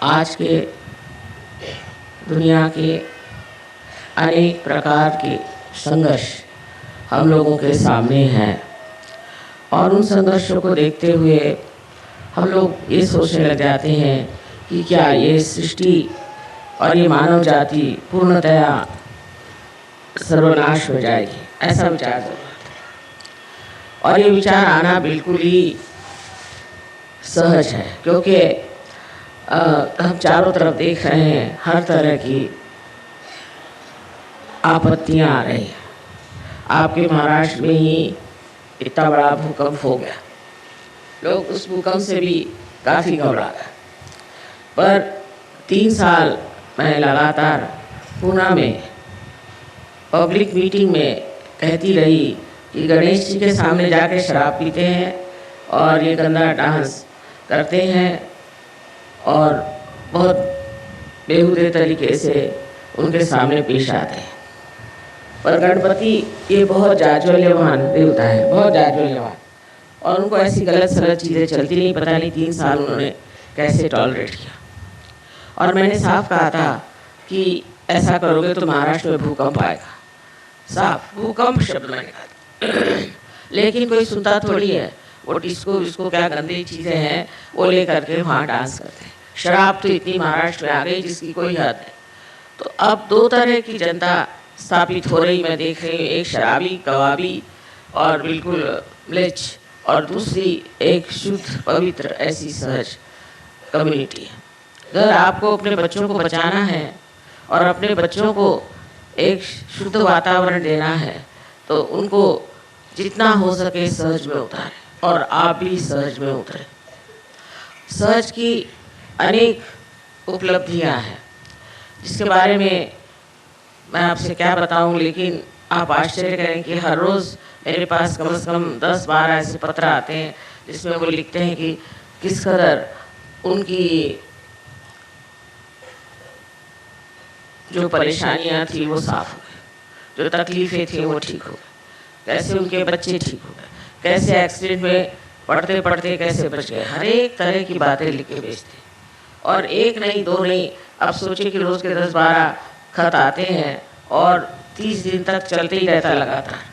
आज के दुनिया के अनेक प्रकार के संघर्ष हम लोगों के सामने हैं और उन संघर्षों को देखते हुए हम लोग ये सोचने लग जाते हैं कि क्या ये सृष्टि और ये मानव जाति पूर्णतया सर्वनाश हो जाएगी, ऐसा विचार जरूर आता है। और ये विचार आना बिल्कुल ही सहज है, क्योंकि हम चारों तरफ देख रहे हैं हर तरह की आपत्तियां आ रही हैं। आपके महाराष्ट्र में ही इतना बड़ा भूकंप हो गया, लोग उस भूकंप से भी काफ़ी घबरा गए। पर 3 साल मैं लगातार पूना में पब्लिक मीटिंग में कहती रही कि गणेश जी के सामने जाके शराब पीते हैं और ये गंदा डांस करते हैं और बहुत बेहुदे तरीके से उनके सामने पेश आते हैं। पर गणपति ये बहुत जाज्वल्यमान देवता है, बहुत जाज्वल्यमान, और उनको ऐसी गलत सलत चीज़ें चलती नहीं। पता नहीं 3 साल उन्होंने कैसे टॉलरेट किया। और मैंने साफ कहा था कि ऐसा करोगे तो महाराष्ट्र में भूकंप आएगा, साफ भूकंप शब्द मैंने कहा। लेकिन कोई सुनता थोड़ी है। वो डिस्को विस्को क्या गंदी चीज़ें हैं वो ले करके वहाँ डांस करते हैं। शराब तो इतनी महाराष्ट्र में आ गई जिसकी कोई हद है। तो अब 2 तरह की जनता स्थापित हो रही मैं देख रही हूँ, एक शराबी कबाबी और बिल्कुल म्लेच्छ, और दूसरी एक शुद्ध पवित्र ऐसी सहज कम्युनिटी है। अगर आपको अपने बच्चों को बचाना है और अपने बच्चों को एक शुद्ध वातावरण देना है तो उनको जितना हो सके सहज में उतारें, और आप भी सहज में उतरें। सहज की अनेक उपलब्धियां हैं जिसके बारे में मैं आपसे क्या बताऊं, लेकिन आप आश्चर्य करें कि हर रोज़ मेरे पास कम से कम 10-12 ऐसे पत्र आते हैं जिसमें वो लिखते हैं कि किस कदर उनकी जो परेशानियां थी वो साफ हो गई, जो तकलीफ़ें थी वो ठीक हो गई, कैसे उनके बच्चे ठीक हो गए, कैसे एक्सीडेंट में पढ़ते पढ़ते कैसे बच गए। हर एक तरह की बातें लिख के भेजते हैं, और एक नहीं 2 नहीं, अब सोचिए कि रोज़ के 10-12 खत आते हैं और 30 दिन तक चलते ही रहता लगातार।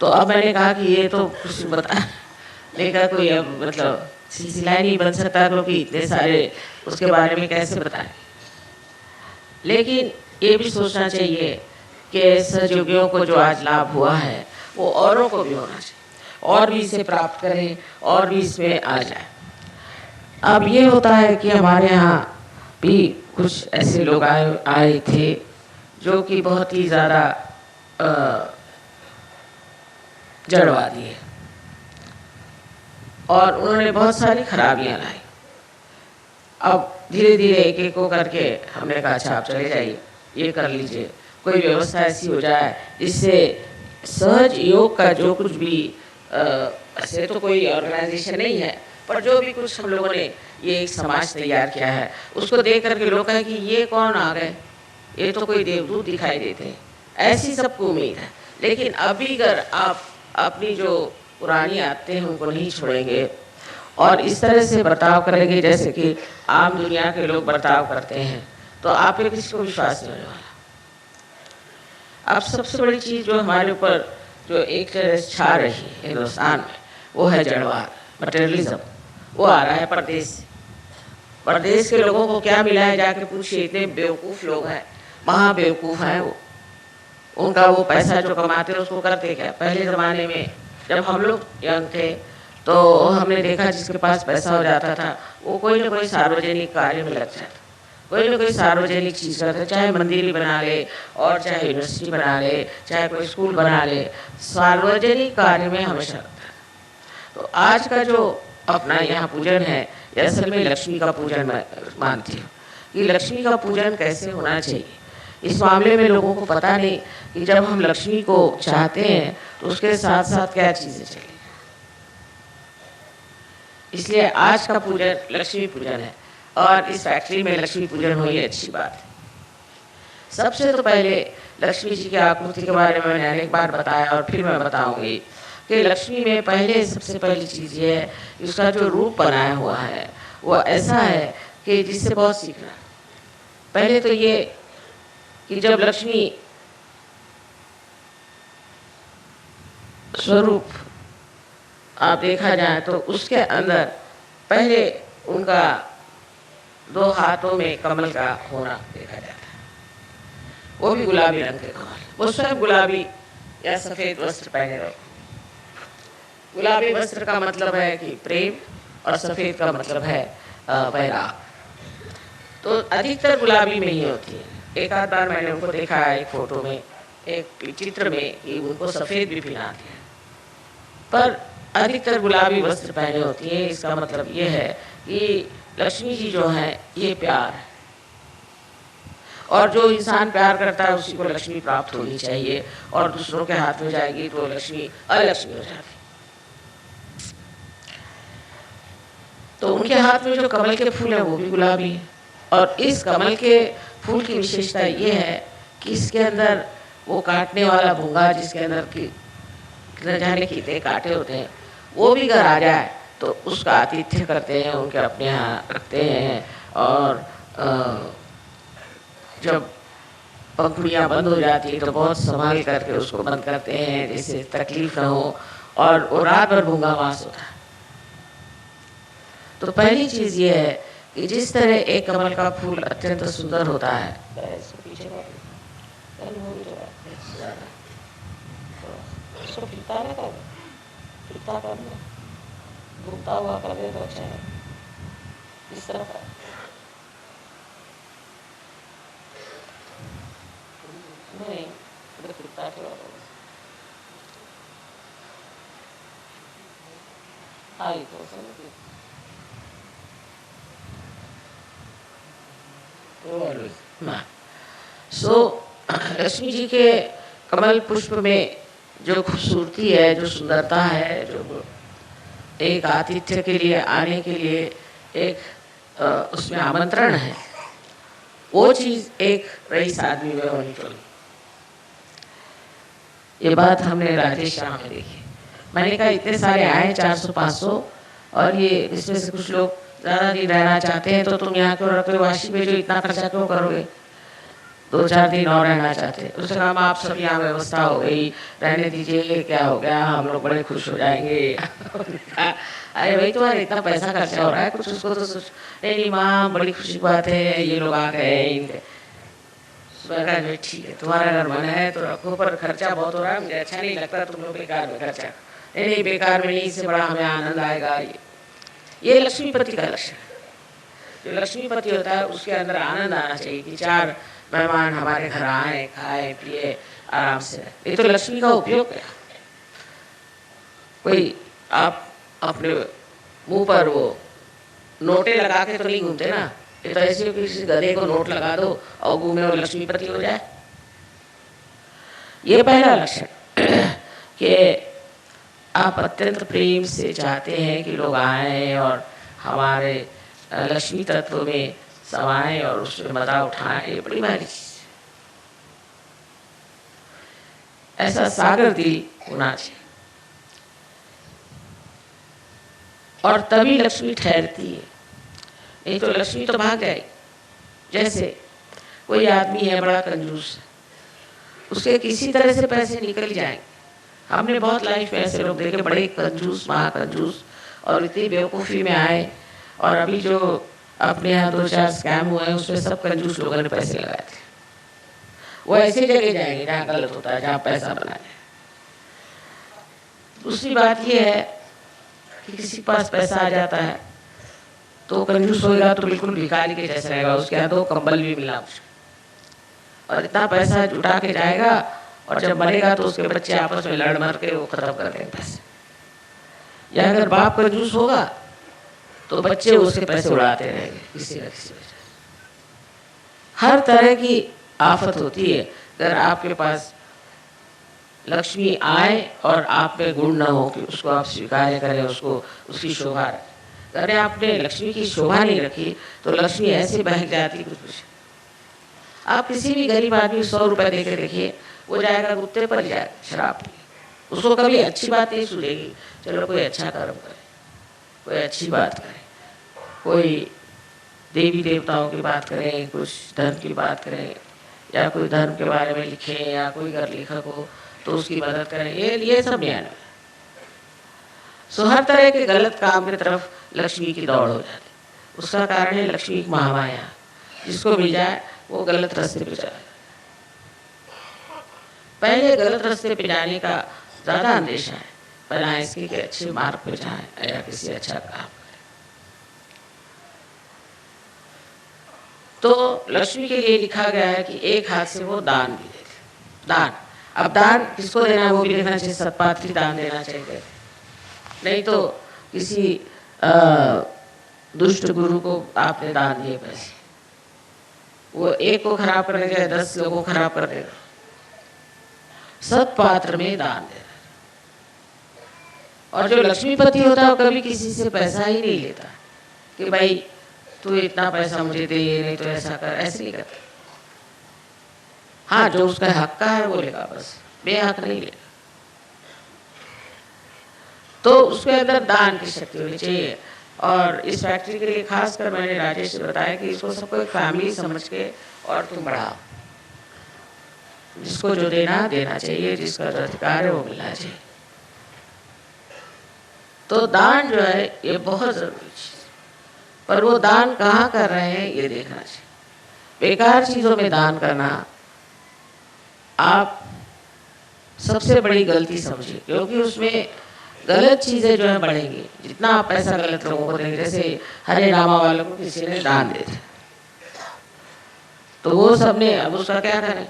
तो अब मैंने कहा कि ये तो कुछ बताने का कोई अब मतलब सिलसिला नहीं बन सकता, क्योंकि इतने सारे उसके बारे में कैसे बताएं। लेकिन ये भी सोचना चाहिए कि सहयोगियों को जो आज लाभ हुआ है वो औरों को भी होना चाहिए, और भी इसे प्राप्त करें और भी इसमें आ जाए। अब ये होता है कि हमारे यहाँ भी कुछ ऐसे लोग आए थे जो कि बहुत ही ज़्यादा जड़वादी है, और उन्होंने बहुत सारी खराबियाँ लाई। अब धीरे धीरे एक एक को करके हमने कहा अच्छा आप चले जाइए, ये कर लीजिए, कोई व्यवस्था ऐसी हो जाए जिससे सहज योग का जो कुछ भी ऐसे तो कोई ऑर्गेनाइजेशन नहीं है, पर जो भी कुछ हम लोगों ने ये एक समाज तैयार किया है उसको देख करके लोग कहें कि ये कौन आ गए, ये तो कोई देवदूत दिखाई देते हैं, ऐसी सबको उम्मीद है। लेकिन अभी अगर आप अपनी जो पुरानी आदतें हैं उनको नहीं छोड़ेंगे और इस तरह से बर्ताव करेंगे जैसे कि आम दुनिया के लोग बर्ताव करते हैं, तो आप पे किसी को विश्वास नहीं होने वाला। अब सबसे बड़ी चीज़ जो हमारे ऊपर जो एक तरह से छा रही है हिंदुस्तान में वो है जड़वाद, मटेरियलिज्म। वो आ रहा है परदेश से। परदेश के लोगों को क्या मिला है जाके पूछिए, इतने बेवकूफ़ लोग हैं, महा बेवकूफ़ हैं वो। उनका वो पैसा जो कमाते हैं उसको करते क्या। पहले ज़माने में जब हम लोग यंग थे तो हमने देखा जिसके पास पैसा हो जाता था वो कोई ना कोई सार्वजनिक कार्य में लग जाता, कोई ना कोई सार्वजनिक चीज़ करता, चाहे मंदिर ही बना ले और चाहे यूनिवर्सिटी बना ले, चाहे कोई स्कूल बना ले, सार्वजनिक कार्य में हमेशा लगता है। तो आज का जो अपना यहाँ पूजन है ये असल में लक्ष्मी का पूजन मैं मानती हूँ कि लक्ष्मी का पूजन कैसे होना चाहिए। इस मामले में लोगों को पता नहीं कि जब हम लक्ष्मी को चाहते हैं तो उसके साथ साथ क्या चीज़ें चाहिए। इसलिए आज का पूजन लक्ष्मी पूजन है, और इस फैक्ट्री में लक्ष्मी पूजन हुई अच्छी बात है। सबसे तो पहले लक्ष्मी जी की आकृति के बारे में मैंने अनेक बार बताया और फिर मैं बताऊंगी कि लक्ष्मी में पहले सबसे पहली चीज़ ये है कि उसका जो रूप बनाया हुआ है वो ऐसा है कि जिससे बहुत सीखना। पहले तो ये कि जब लक्ष्मी स्वरूप आप देखा जाए तो उसके अंदर पहले उनका 2 हाथों में कमल का होना देखा जाता है, वो भी गुलाबी रंग के कमल। वो स्वयं गुलाबी या सफेद वस्त्र पहने रहे। गुलाबी वस्त्र का मतलब है कि प्रेम और सफेद का मतलब है वैराग। तो अधिकतर गुलाबी में ही होती है। एक आध बार मैंने उनको देखा है एक फोटो में, एक चित्र में, कि उनको सफेद भी पहनाते हैं, पर अधिकतर गुलाबी वस्त्र पहने होती है। इसका मतलब ये है कि लक्ष्मी जी जो है ये प्यार है, और जो इंसान प्यार करता है उसी को लक्ष्मी प्राप्त होनी चाहिए, और दूसरों के हाथ में जाएगी तो लक्ष्मी अलक्ष्मी हो जाती। तो उनके हाथ में जो कमल के फूल है वो भी गुलाबी है, और इस कमल के फूल की विशेषता ये है कि इसके अंदर वो काटने वाला भूंगा, जिसके अंदर की न जाने कितने कांटे होते हैं, वो भी घर आ जाए तो उसका आतिथ्य करते हैं, उनके अपने यहाँ रखते हैं। और जब पंखुड़ियाँ बंद हो जाती है तो बहुत संभाल करके उसको बंद करते हैं, जिससे तकलीफ न हो, और वो रात भर भूंगा वास होता है। तो पहली चीज ये है कि जिस तरह एक कमल का फूल अत्यंत सुंदर होता है, घूमता हुआ कर दे तो अच्छा है। इस तरफ नहीं, सो लक्ष्मी जी के कमल पुष्प में जो खूबसूरती है, जो सुंदरता है, जो एक आतिथ्य के लिए आने के लिए एक उसमें आमंत्रण है, वो चीज एक रईस आदमी में होनी चाहिए। ये बात हमने राजेश शाह में देखी। मैंने कहा इतने सारे आए 400-500, और ये इसमें से कुछ लोग ज़्यादा दिन रहना चाहते हैं, तो तुम यहाँ क्यों रखते हो, वाशी में जो इतना खर्चा क्यों करोगे, 2-4 दिन और रहना चाहते हैं। उसने कहा आप सब यहाँ व्यवस्था हो गई, रहने दीजिए, क्या हो गया, हम लोग बड़े खुश हो जाएंगे। अरे भाई तुम्हारे इतना पैसा खर्चा हो रहा है, कुछ उसको तो सोच। नहीं माँ, बड़ी खुशी की बात है, ये लोग आ गए इनके। ठीक है, तुम्हारा अगर मन है तो रखो, पर खर्चा बहुत हो रहा है, मुझे अच्छा नहीं लगता तुम लोग बेकार में खर्चा। नहीं बेकार में नहीं, इससे बड़ा हमें आनंद आएगा। ये लक्ष्मीपति का लक्षण है। जो लक्ष्मीपति होता है उसके अंदर आनंद आना चाहिए कि 4 मेहमान हमारे घर आए, खाए पिए आराम से। ये तो लक्ष्मी का उपयोग है। कोई आप अपने मुंह पर वो नोटे लगा के तो नहीं घूमते ना। ये तो ऐसे किसी गधे को नोट लगा दो और घूमे और लक्ष्मीपति हो जाए। ये पहला लक्षण कि आप अत्यंत प्रेम से चाहते हैं कि लोग आए और हमारे लक्ष्मी तत्व में समाए और उसमें मजा उठाएं। ये बड़ी भारी चीज, ऐसा सागर दिल होना चाहिए, और तभी लक्ष्मी ठहरती है। नहीं तो लक्ष्मी तो भाग जाएगी। जैसे कोई आदमी है बड़ा कंजूस, उसके किसी तरह से पैसे निकल जाएंगे। हमने बहुत लाइफ में ऐसे लोग देखे, बड़े कंजूस, महाकंजूस, और इतनी बेवकूफ़ी में आए, और अभी जो अपने यहाँ 2-4 स्कैम हुए हैं उसमें सब कंजूस लोगों ने पैसे लगाए थे। वो ऐसी जगह जाएंगे जहाँ गलत होता है, जहाँ पैसा बनाए। दूसरी बात ये है कि किसी के पास पैसा आ जाता है तो कंजूस होएगा तो बिल्कुल भिखारी के जैसा रहेगा, उसके यहाँ तो कंबल भी मिलना मुश्किल, और इतना पैसा जुटा के जाएगा, और जब मरेगा तो उसके बच्चे आपस में लड़ मर के वो खत्म कर देंगे पैसे। या अगर बाप कंजूस होगा तो बच्चे उसके पैसे उड़ाते रहेंगे किसी न किसी वजह से। हर तरह की आफत होती है अगर आपके पास लक्ष्मी आए और आप में गुण न हो कि उसको आप स्वीकार करें, उसको उसकी शोभा रखें। अगर आपने लक्ष्मी की शोभा नहीं रखी तो लक्ष्मी ऐसे बहक जाती कुछ। आप किसी भी गरीब आदमी को 100 रुपए दे के देखिए, वो जाएगा कुत्ते पर जाएगा शराब पी, उसको कभी अच्छी बात नहीं सुनेगी। चलो कोई अच्छा कर्म करे, कोई अच्छी बात करे, कोई देवी देवताओं की बात करें, कुछ धर्म की बात करें, या कोई धर्म के बारे में लिखें, या कोई अगर लेखक हो तो उसकी मदद करें, ये सब ज्ञान है। सो हर तरह के गलत काम की तरफ लक्ष्मी की दौड़ हो जाती। उसका कारण है लक्ष्मी की महामाया, जिसको मिल जाए वो गलत रास्ते पे जाए। पहले गलत रास्ते पे जाने का ज्यादा अंदेशा है, बना इसके कि अच्छे मार्ग पे जाए या किसी अच्छा काम करे। तो लक्ष्मी के लिए लिखा गया है कि एक हाथ से वो दान भी देते। दान, अब दान किसको देना है वो भी देखना चाहिए। सत्पात्री दान देना चाहिए, नहीं तो किसी दुष्ट गुरु को आपने दान दिए पैसे, वो एक को खराब करने के 10 लोगों को खराब कर देगा। सत्पात्र में दान देना। और जो लक्ष्मीपति होता है वो कभी किसी से पैसा ही नहीं लेता कि भाई तू इतना पैसा मुझे दे, नहीं तो ऐसा कर, ऐसे नहीं करता। हाँ, जो उसका हक का है वो लेगा, बस बेहक नहीं लेगा। तो उसके अंदर दान की शक्ति होनी चाहिए। और इस फैक्ट्री के लिए खासकर मैंने राजेश से बताया कि इसको सबको एक फैमिली समझ के और तुम बढ़ाओ। जिसको जो देना चाहिए, जिसका जो अधिकार है वो मिलना चाहिए। तो दान जो है ये बहुत जरूरी चीज, पर वो दान कहाँ कर रहे हैं ये देखना चाहिए। बेकार चीजों में दान करना आप सबसे बड़ी गलती समझिए, क्योंकि उसमें गलत चीजें जो है बढ़ेंगी। जितना आप पैसा गलत लोगों को देंगे, जैसे हरे रामा वालों को किसी ने दान दे दिया तो वो सबने, अब उसका क्या करें,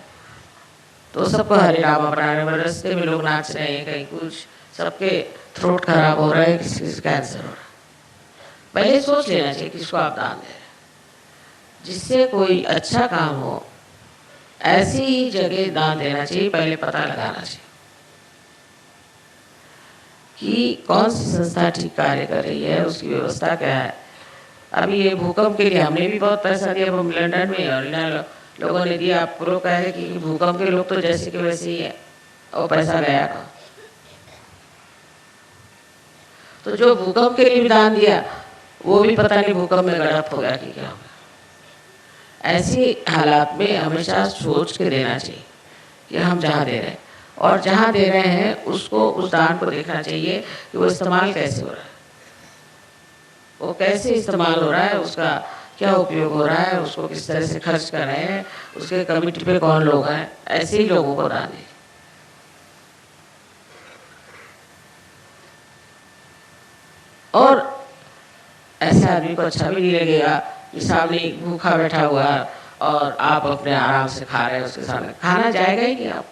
तो सबको हरे रामा बना रहे हैं, रास्ते में लोग नाच रहे हैं, कहीं कुछ, सबके थ्रोट खराब हो रहा है, किसी कैंसर हो रहा है। पहले सोच लेना चाहिए किसको आप दान दे रहे हैं। जिससे कोई अच्छा काम हो ऐसी ही जगह दान देना चाहिए। पहले पता लगाना चाहिए कि कौन सी संस्था ठीक कार्य कर रही है, उसकी व्यवस्था क्या है। अभी ये भूकंप के लिए हमने भी बहुत पैसा दिया लंदन में, और लोगों ने दिया। आप लोग कह रहे कि भूकंप के लोग तो जैसे के वैसे ही है, और पैसा गया था। तो जो भूकंप के लिए भी दान दिया वो भी पता नहीं भूकंप में गड़प हो गया कि क्या हो गया। ऐसी हालात में हमेशा सोच के देना चाहिए कि हम जहाँ दे रहे हैं, और जहाँ दे रहे हैं उसको, उस दान को देखना चाहिए कि वो इस्तेमाल कैसे हो रहा है, वो कैसे इस्तेमाल हो रहा है, उसका क्या उपयोग हो रहा है, उसको किस तरह से खर्च कर रहे हैं, उसके कमिटी पे कौन लोग हैं। ऐसे ही लोगों को दान दें। और ऐसे आदमी को अच्छा भी नहीं लगेगा कि सामने भूखा बैठा हुआ और आप अपने आराम से खा रहे हैं, उसके सामने खाना जाएगा ही नहीं आप।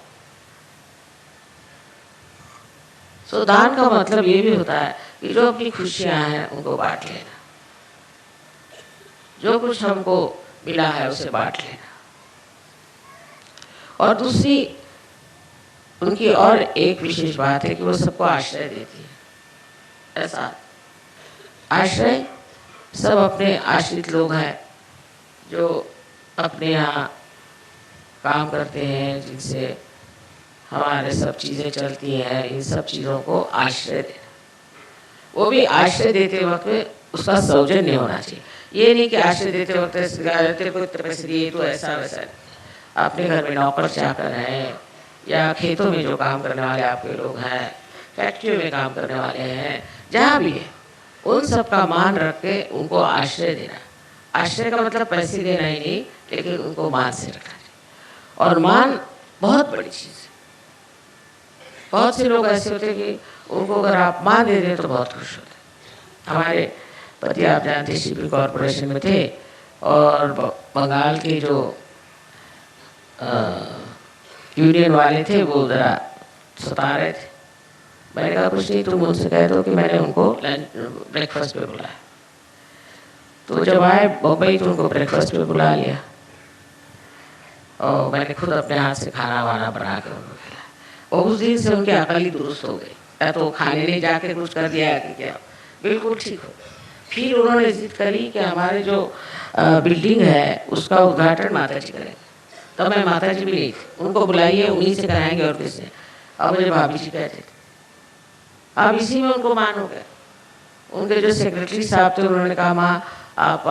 सो दान का मतलब ये भी होता है कि जो अपनी खुशियां हैं उनको बांट लेना, जो कुछ हमको मिला है उसे बांट लेना। और दूसरी उनकी और एक विशेष बात है कि वो सबको आश्रय देती है। ऐसा आश्रय, सब अपने आश्रित लोग हैं जो अपने यहाँ काम करते हैं, जिनसे हमारे सब चीज़ें चलती हैं। इन सब चीज़ों को आश्रय देना, वो भी आश्रय देते वक्त में उसका सौजन्य होना चाहिए। ये नहीं कि आश्रय देते वक्त तेरे को इतने पैसे दिए तो ऐसा वैसा। अपने घर में नौकर चाकर हैं, या खेतों में जो काम करने वाले आपके लोग हैं, फैक्ट्रियों में काम करने वाले हैं, जहाँ भी है, उन सब का मान रख के उनको आश्रय देना। आश्रय का मतलब पैसे देना ही नहीं, लेकिन उनको मान से रखना चाहिए। और मान बहुत बड़ी चीज़ है। बहुत से लोग ऐसे होते हैं कि उनको अगर आप मान दे दें तो बहुत खुश होते हैं। हमारे पति आप जानते शिपिंग कॉरपोरेशन में थे, और बंगाल के जो यूनियन वाले थे वो ज़रा सता रहे थे। मैंने कहा कुछ नहीं, तुम उनसे कह दो कि मैंने उनको ब्रेकफास्ट पे बुलाया। तो जब आए बम्बई तो उनको ब्रेकफास्ट पे बुला लिया, और मैंने खुद अपने हाथ से खाना वाना बना के उनको खिलाया। और उस दिन से उनकी अकल ही दुरुस्त हो गई। या तो खाने नहीं जाके कुछ कर दिया कि क्या, बिल्कुल ठीक हो। फिर उन्होंने जिद करी कि हमारे जो बिल्डिंग है उसका उद्घाटन माता जी करेंगे। तो मैं माता जी भी नहीं थी, उनको बुलाइए, उन्हीं से कराएंगे और किससे। अब मुझे भाभी जी कहते थे। अब इसी में उनको मान हो गया। उनके जो सेक्रेटरी साहब थे उन्होंने कहा माँ आप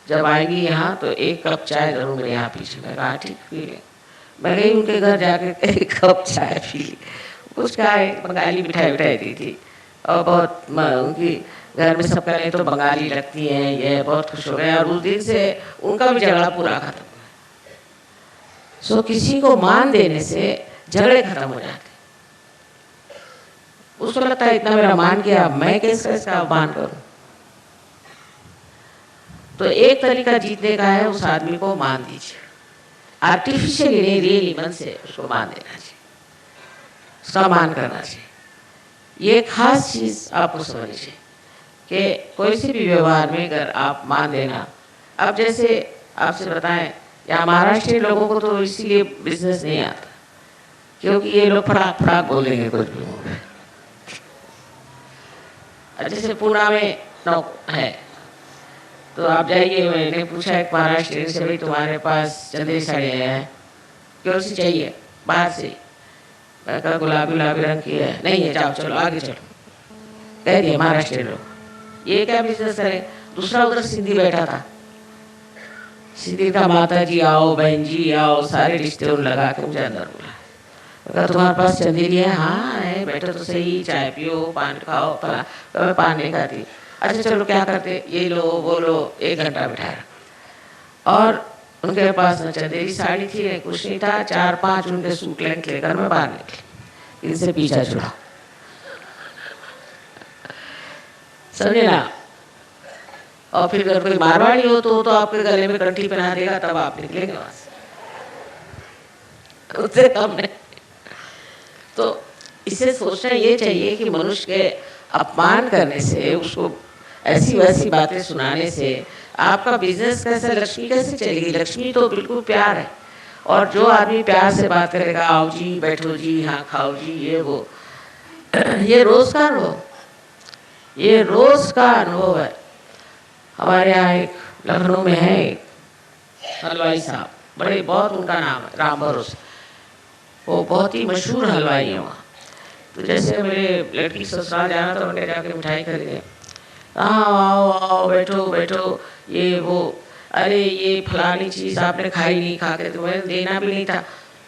जब आएंगी यहाँ तो एक कप चाय जरूर मेरे यहाँ पीछे। मैं कहा ठीक पी ले। मैं गई उनके घर जाके एक कप चाय पी ली। कुछ क्या बंगाली मिठाई उठाई दी थी और बहुत उनकी घर में सब कहें तो बंगाली लगती हैं, ये बहुत खुश हो गए और उस दिन से उनका भी झगड़ा पूरा खत्म। सो किसी को मान देने से झगड़े खत्म हो जाते। उसको लगता है इतना मेरा मान किया, मैं कैसे इसका अपमान करूं। तो एक तरीका जीतने का है, उस आदमी को मान दीजिए, आर्टिफिशियली नहीं, रियली मन से उसको मान देना चाहिए, उसका मान करना चाहिए। ये खास चीज आपको समझिए कि कोई सी भी व्यवहार में अगर आप मान देना। अब जैसे आपसे बताएं, या महाराष्ट्र लोगों को तो इसीलिए बिजनेस नहीं आता क्योंकि ये लोग फटाक फटाक बोलेंगे कुछ भी। जैसे पुणे में है तो आप जाइए, मैंने पूछा एक महाराष्ट्र से, भाई तुम्हारे पास चंदेरी साड़ी है, क्यों सी चाहिए, बाहर से। मैं कहा गुलाबी गुलाबी रंग की है, नहीं है, जाओ चलो आगे चलो, कह दिया महाराष्ट्र लोग। ये क्या बिजनेस करे। दूसरा उधर सिंधी बैठा था, सिंधी का माता जी आओ, बहन जी आओ, सारे रिश्ते उन लगा के मुझे अंदर बोला, तुम्हारे पास चंदेरी है, हाँ है, बैठो तो सही, चाय पियो, पान खाओ। तो मैं पान नहीं खाती। अच्छा चलो क्या करते, ये लो वो लो, 1 घंटा बिठाया और उनके पास न चंदेरी साड़ी थी न कुछ नहीं था। 4-5 उनके सूट लेकर मैं बाहर निकली, इनसे पीछा छुड़ा, समझे ना। और फिर अगर कोई मारवाड़ी हो तो आपके गले में कंठी पहना देगा, तब आप निकलेंगे वहां से, उससे कम नहीं। तो इसे सोचना ये चाहिए कि मनुष्य के अपमान करने से, उसको ऐसी वैसी बातें सुनाने से आपका बिजनेस कैसे, लक्ष्मी कैसे चलेगी। लक्ष्मी तो बिल्कुल प्यार है, और जो आदमी प्यार से बात करेगा, आओ जी, बैठो जी, हाँ खाओ जी, ये वो, ये रोज का अनुभव, ये रोज का अनुभव है। हमारे यहाँ एक लखनऊ में है एक हलवाई साहब, बड़े बहुत उनका नाम है राम भरोसे, वो बहुत ही मशहूर हलवाई है वहाँ। तो जैसे मेरे लड़की ससुराल जाना था, उन्हें जाके मिठाई खरीदे, हाँ आओ आओ बैठो बैठो, ये वो, अरे ये फलानी चीज़ आपने खाई नहीं, खा के तुम्हें देना भी नहीं था।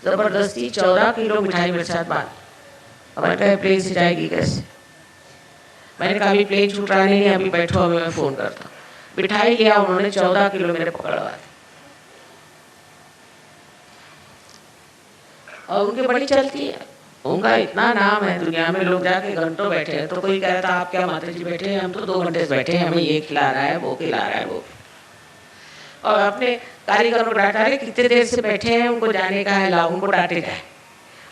ज़बरदस्ती 14 किलो मिठाई मेरे साथ बांध। अब मैंने कहा प्लेन से जाएगी कैसे। मैंने कहा अभी प्लेन छूट रहा नहीं, अभी बैठो, अभी मैं फ़ोन करता हूँ। मिठाई लिया उन्होंने, 14 किलो मेरे पकड़वा दी। और उनकी बड़ी चलती है, उनका इतना नाम है दुनिया में, लोग जाके घंटों बैठे हैं। तो कोई कहता आप क्या माता जी बैठे हैं, हम तो 2 घंटे से बैठे हैं, हमें ये खिला रहा है, वो खिला रहा है, वो। और अपने कारीगरों को डांटा रहे, कितने देर से बैठे हैं, उनको जाने का है, लाओ उनको डांटे जाए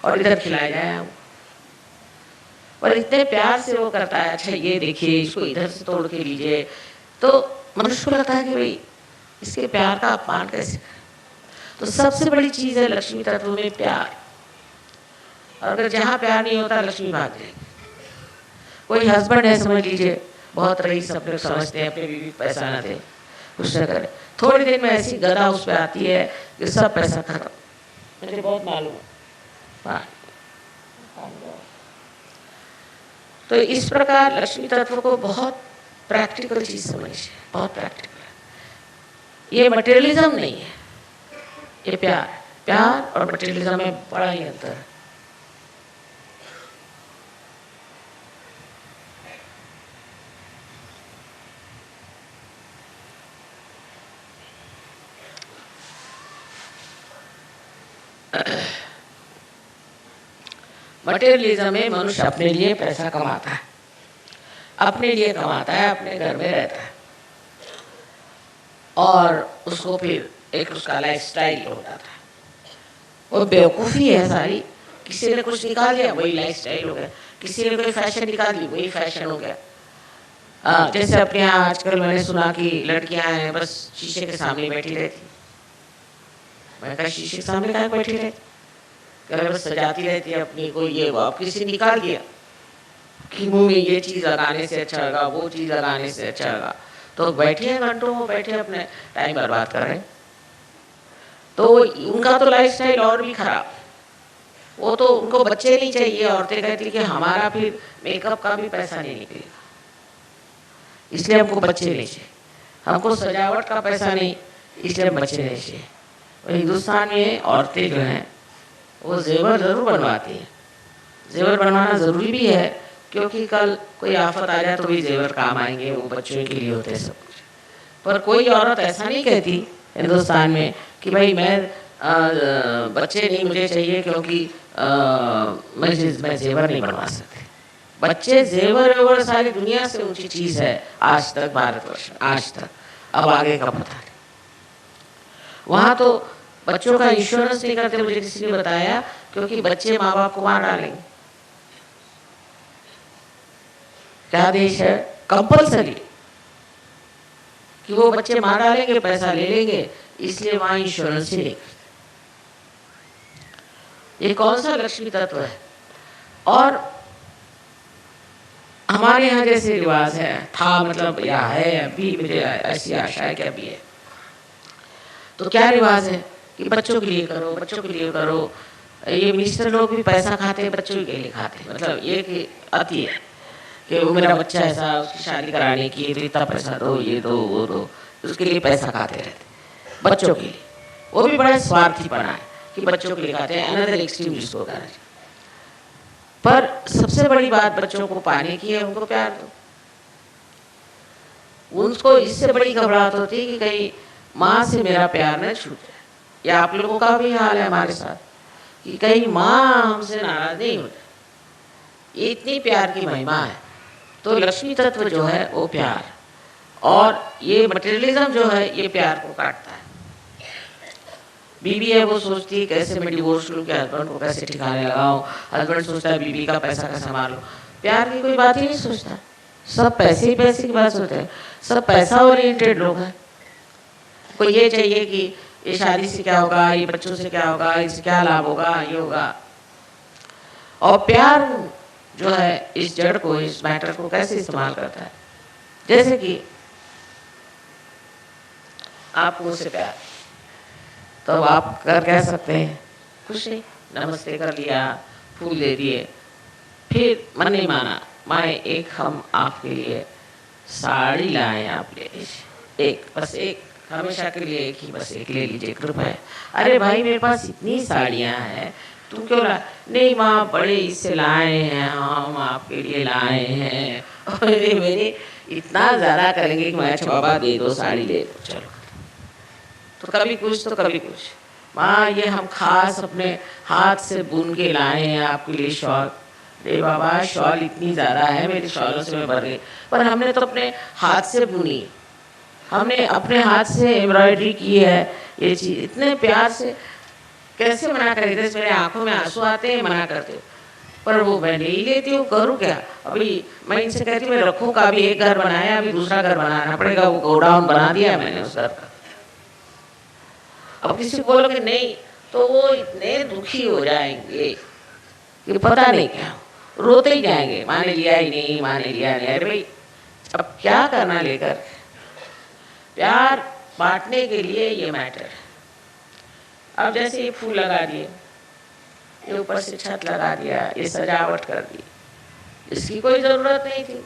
और इधर खिलाया जाए। और इतने प्यार से वो करता है, अच्छा ये देखिए, इसको इधर से तोड़ के लीजिए। तो मनुष्य को लगता है कि भाई इसके प्यार का अपमान कैसे। तो सबसे बड़ी चीज़ है लक्ष्मी तत्व में प्यार। और अगर जहाँ प्यार नहीं होता, लक्ष्मी भाग जाएगी। कोई हस्बैंड है समझ लीजिए, बहुत रईस अपने समझते हैं, अपने बीवी पैसा ना दे, कुछ न करे, थोड़ी देर में ऐसी गदा उस पर आती है कि सब पैसा खत्म। मुझे बहुत मालूम है। तो इस प्रकार लक्ष्मी तत्व को बहुत प्रैक्टिकल चीज समझिए, बहुत प्रैक्टिकल। ये मटेरियलिज्म नहीं है, ये प्यार। प्यार और मटेरियलिज्म में बड़ा ही अंतर है। मटेरियलिज्म में मनुष्य अपने लिए पैसा कमाता है, अपने लिए कमाता है, अपने घर में रहता है, और उसको फिर एक उसका लाइफस्टाइल हो जाता है। वो बेवकूफ़ी है सारी। किसी ने कुछ निकाल दिया, वही लाइफस्टाइल हो गया। किसी ने कोई फैशन निकाल दी, वही फैशन हो गया। जैसे अपने यहाँ आजकल मैंने सुना कि लड़कियां हैं बस शीशे के सामने बैठी रहती। मैंने कहा शीशे के सामने क्या बैठी रहती, बस सजाती रहती है अपनी को, ये वो। अब किसी निकाल दिया कि मुंह में ये चीज़ लगाने से अच्छा लगा, वो चीज़ लगाने से अच्छा लगा, तो बैठे हैं घंटों, वो बैठे अपने टाइम बर्बाद कर रहे हैं। तो उनका तो लाइफस्टाइल और भी खराब। वो तो उनको बच्चे नहीं चाहिए, औरतें कहती कि हमारा फिर मेकअप का भी पैसा नहीं निकलेगा। इसलिए हमको बच्चे नहीं चाहिए। हमको सजावट का पैसा नहीं, इसलिए हम बच्चे नहीं चाहिए। और हिंदुस्तान में औरतें जो हैं वो जेवर ज़रूर बनवाती हैं। जेवर बनवाना ज़रूरी भी है, क्योंकि कल कोई आफत आ जाए तो भी जेवर काम आएंगे, वो बच्चों के लिए होते हैं सब कुछ। पर कोई औरत ऐसा नहीं कहती हिंदुस्तान में कि भाई मैं बच्चे नहीं मुझे चाहिए, क्योंकि मैं जेवर नहीं बनवा सकती। बच्चे जेवर वेवर सारी दुनिया से ऊंची चीज़ है आज तक भारतवर्ष में, आज तक। अब आगे का पता नहीं। वहाँ तो बच्चों का इंश्योरेंस नहीं करते, मुझे किसी ने बताया, क्योंकि बच्चे माँ बाप को मार डालेंगे। क्या देश है, कंपल्सरी कि वो बच्चे मार डालेंगे, पैसा ले लेंगे, इसलिए वहाँ इंश्योरेंस ही नहीं करते। ये कौन सा लक्ष्मी तत्व है। और हमारे यहाँ जैसे रिवाज है, था मतलब या है अभी, मुझे ऐसी आशा है कि अभी है। तो क्या रिवाज है कि बच्चों के लिए करो, बच्चों के लिए करो। ये मिनिस्टर लोग भी पैसा खाते हैं, बच्चों के लिए खाते हैं। मतलब ये कि अति है कि वो मेरा बच्चा ऐसा, उसकी शादी कराने की तो इतना पैसा दो, ये दो वो दो, उसके लिए पैसा खाते रहते बच्चों के लिए। वो भी बड़ा स्वार्थीपना है कि बच्चों के लिए खाते हैं, अनदर एक्सट्रीम जिसको कहना चाहिए। पर सबसे बड़ी बात बच्चों को पाने की है, उनको प्यार दो। उनको इससे बड़ी घबराहट होती है कि कहीं माँ से मेरा प्यार न छूट जाए। या आप लोगों का भी हाल है हमारे साथ कि कहीं माँ हमसे नाराज नहीं हो जाए। ये इतनी प्यार की महिमा है। तो लक्ष्मी तत्व जो है वो प्यार, और ये मटेरियलिज्म जो है ये प्यार को काटता है। बीबी है वो सोचती है कैसे मैं डिवोर्स लूँ, कि हस्बैंड को कैसे ठिकाने लगाऊं। हस्बैंड सोचता है बीबी का पैसा कैसे संभालूं। प्यार की कोई बात ही नहीं सोचता, सब पैसे ही पैसे की बात सोचते हैं। सब पैसा ओरिएंटेड लोग हैं। कोई ये चाहिए कि ये शादी से क्या होगा, ये बच्चों से क्या होगा, इससे क्या लाभ होगा, ये होगा। और प्यार जो है इस जड़ को, इस मैटर को कैसे इस्तेमाल करता है। जैसे कि आपको उससे प्यार, तो आप कह सकते हैं कुछ नहीं, नमस्ते कर लिया, फूल दे दिए, फिर मन नहीं माना, माए एक हम आपके लिए साड़ी लाए, आप ले लीजिए, एक बस एक, हमेशा के लिए एक ही, बस एक ले लीजिए, कृपा है। अरे भाई मेरे पास इतनी साड़ियाँ हैं, तुम क्यों ला? नहीं माँ बड़े इससे लाए हैं, हम आपके लिए लाए हैं। और मेरे इतना ज़्यादा करेंगे कि मैं अच्छा बाबा दे दो साड़ी, दे दो, चलो। तो कभी कुछ तो कभी कुछ, माँ ये हम खास अपने हाथ से बुन के लाए हैं आपके लिए शॉल। अरे बाबा शॉल इतनी ज़्यादा है, मेरे शॉलों से मैं भर गई, पर हमने तो अपने हाथ से बुनी, हमने अपने हाथ से एम्ब्रॉयडरी की है। ये चीज़ इतने प्यार से कैसे मना करें। जैसे मेरे आंखों में आंसू आते हैं, मना करते हो, पर वो मैं ले ही लेती हूँ, करूँ क्या। अभी मैं इनसे कहती हूँ मैं रखूँ का, अभी एक घर बनाया, अभी दूसरा घर बनाना पड़ेगा, वो गोडाउन बना दिया मैंने उस घर का। अब किसी को बोलोगे नहीं तो वो इतने दुखी हो जाएंगे कि पता नहीं क्या, रोते ही जाएंगे, माँ ने लिया ही नहीं, माँ ने लिया नहीं। अरे भाई अब क्या करना लेकर। प्यार बांटने के लिए ये मैटर है। अब जैसे ये फूल लगा दिए, ये ऊपर से छत लगा दिया, ये सजावट कर दी, इसकी कोई जरूरत नहीं थी,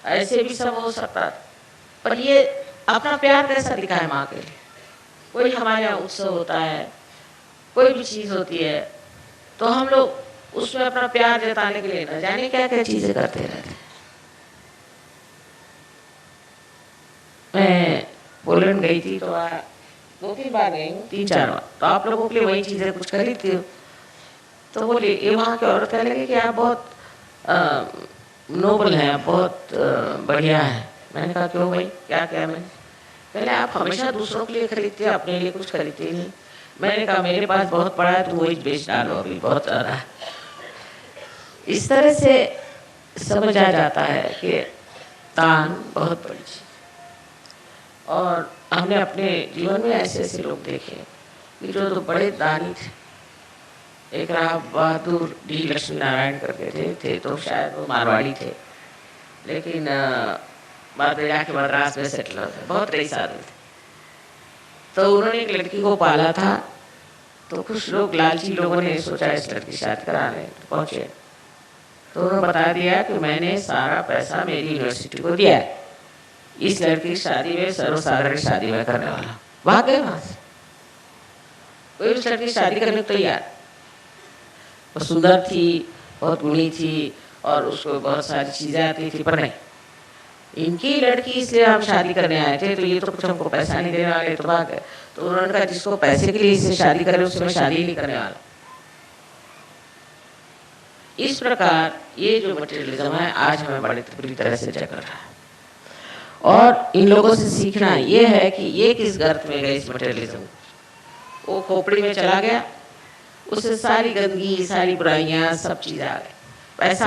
ऐसे भी सब हो सकता था। पर ये अपना प्यार कैसा दिखाए माँ के लिए। कोई हमारे यहाँ उत्सव होता है, कोई भी चीज़ होती है, तो हम लोग उसमें अपना प्यार जताने के लिए न जाने क्या क्या चीज़ें करते रहते हैं। मैं पोलैंड गई थी तो 2-3 बार गई हूँ, 3-4 बार, तो आप लोगों के लिए वही चीज़ें कुछ खरीदती हूँ। तो बोले ये वहाँ की औरत कहने लगी कि आप बहुत नोबल हैं, आप बहुत बढ़िया हैं। मैंने कहा क्यों भाई, क्या क्या मैंने। पहले आप हमेशा दूसरों के लिए खरीदते हैं, अपने लिए कुछ खरीदते नहीं। मैंने कहा मेरे पास बहुत पड़ा है, तो वही बेच डालो, अभी बहुत ज़्यादा है। इस तरह से समझ आ जाता है कि दान बहुत बड़ी चीज़। और हमने अपने जीवन में ऐसे ऐसे लोग देखे कि जो तो बड़े दानी थे। एक राव बहादुर डी लक्ष्मी नारायण करके थे, तो शायद वो मारवाड़ी थे, लेकिन बाद में जाके मद्रास में सेटल होते, बहुत रईस आदमी थे। तो उन्होंने एक लड़की को पाला था, तो कुछ लोग लालची लोगों ने सोचा इस लड़की की शादी कराने पहुंचे। तो उन्होंने बता दिया कि मैंने सारा पैसा मेरी यूनिवर्सिटी को दिया है, इस लड़की की शादी में सर्वसाधारण शादी में करने वाला, भाग गए वहां से। कोई उस लड़की की शादी करने को तैयार। वो सुंदर थी, बहुत गुणी थी और उसको बहुत सारी चीजें आती थी, पर नहीं, इनकी लड़की इसलिए हम शादी करने आए थे, तो ये तो कुछ हमको पैसा नहीं देने वाले, तो भाग गए। तो उन्होंने कहा जिसको पैसे के लिए इससे शादी करे उससे मैं शादी नहीं करने वाला। इस प्रकार ये जो मटेरियलिज्म है आज हमें बड़ी बुरी तरह से जकड़ रहा है। और इन लोगों से सीखना ये है कि ये किस गर्त में गए इस मटेरियलिज्म। वो खोपड़ी में चला गया, उससे सारी गंदगी, सारी बुराइयां, सब चीजें आ गई। पैसा